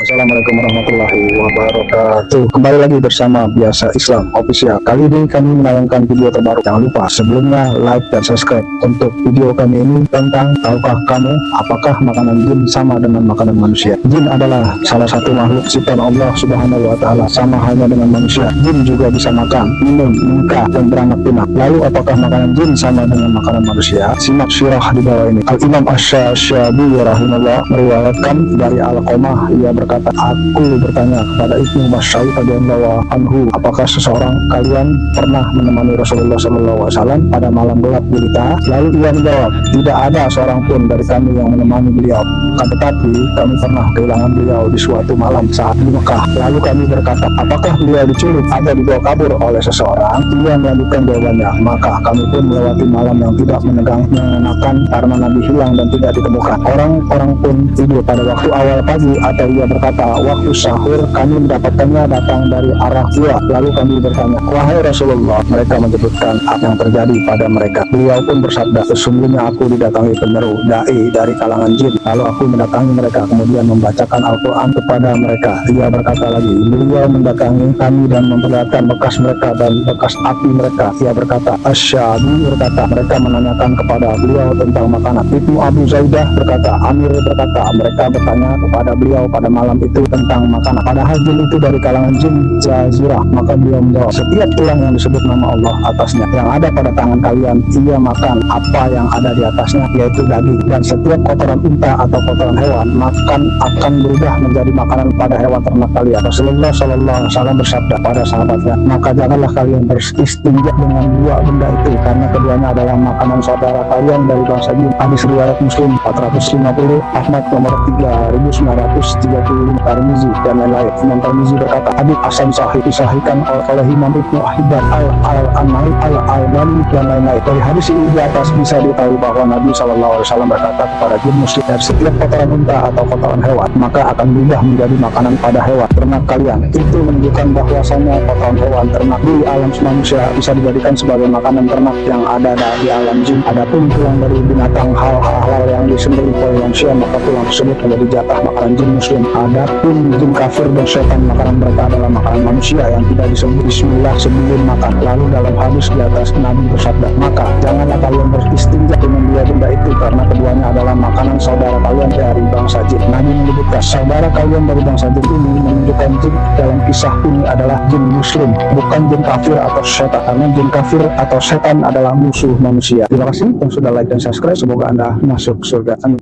Assalamualaikum warahmatullahi wabarakatuh. Kembali lagi bersama Biasa Islam Official. Kali ini kami menayangkan video terbaru. Jangan lupa sebelumnya like dan subscribe. Untuk video kami ini tentang tahukah kamu apakah makanan jin sama dengan makanan manusia? Jin adalah salah satu makhluk ciptaan Allah Subhanahu wa Ta'ala, sama halnya dengan manusia. Jin juga bisa makan, minum, menikah, dan beranak pinak. Lalu apakah makanan jin sama dengan makanan manusia? Simak syirah di bawah ini. Al-Imam Asy-Syafi'i rahimahullah meriwayatkan dari Al-Qamah, ia berkata, aku bertanya kepada Ibnu Mas'ud radhiyallahu anhu, apakah seseorang kalian pernah menemani Rasulullah SAW pada malam gelap gulita? Lalu ia menjawab, tidak ada seorang pun dari kami yang menemani beliau, tetapi kami pernah kehilangan beliau di suatu malam saat di Mekah. Lalu kami berkata, apakah beliau diculik atau dibawa kabur oleh seseorang? Ia melanjutkan jawabannya, maka kami pun melewati malam yang tidak menyenangkan karena Nabi hilang dan tidak ditemukan. Orang-orang pun tidur pada waktu awal pagi, atau ia berkata, waktu sahur kami mendapatkannya datang dari arah gua. Lalu kami bertanya, wahai Rasulullah, mereka menyebutkan apa yang terjadi pada mereka. Beliau pun bersabda, sesungguhnya aku didatangi penyeru dai dari kalangan jin. Lalu aku mendatangi mereka, kemudian membacakan Al-Quran kepada mereka. Ia berkata lagi, beliau mendatangi kami dan memperlihatkan bekas mereka dan bekas api mereka. Ia berkata, Asy-Syafi'i berkata, mereka menanyakan kepada beliau tentang makanan. Ibnu Abu Zaidah berkata, Amir berkata, mereka bertanya kepada beliau pada malam itu tentang makanan. Padahal jin itu dari kalangan jin jazirah. Maka beliau menjawab, setiap tulang yang disebut nama Allah atasnya yang ada pada tangan kalian, ia makan apa yang ada di atasnya, yaitu daging. Dan setiap kotoran unta atau kotoran hewan makan akan berubah menjadi makanan pada hewan ternak kalian. Rasulullah SAW bersabda pada sahabatnya, maka janganlah kalian beristinja dengan dua benda itu, karena keduanya adalah makanan saudara kalian dari bangsa jin. Hadis riwayat Muslim 450, Ahmad nomor 3930, Tirmizi dan lain-lain. Imam Tirmizi berkata, hadits hasan sahih, disahihkan oleh Imam Ibnu Hibban, Al-Anai, Al-Albani dan lain-lain. Dari hadis ini di atas bisa diketahui bahwa Nabi SAW berkata kepada jin muslim, dari setiap kotoran unta atau kotoran hewan maka akan berubah menjadi makanan pada hewan ternak kalian. Itu menunjukkan bahwasanya kotoran hewan ternak di alam manusia bisa dijadikan sebagai makanan ternak yang ada di alam jin. Adapun tulang dari binatang hal-hal yang disembelih oleh manusia, maka tulang tersebut menjadi jatah makanan jin muslim. Adapun jin kafir dan setan, makanan mereka adalah makanan manusia yang tidak disebut bismillah sebelum makan. Lalu dalam hadis di atas Nabi bersabda, maka janganlah kalian beristinja dengan dua benda itu, karena keduanya adalah makanan saudara kalian dari bangsa jin. Nabi menyebutkan saudara kalian dari bangsa jin ini menunjukkan jin dalam kisah ini adalah jin muslim, bukan jin kafir atau setan, karena jin kafir atau setan adalah musuh manusia. Terima kasih yang sudah like dan subscribe, semoga Anda masuk surga. Amin.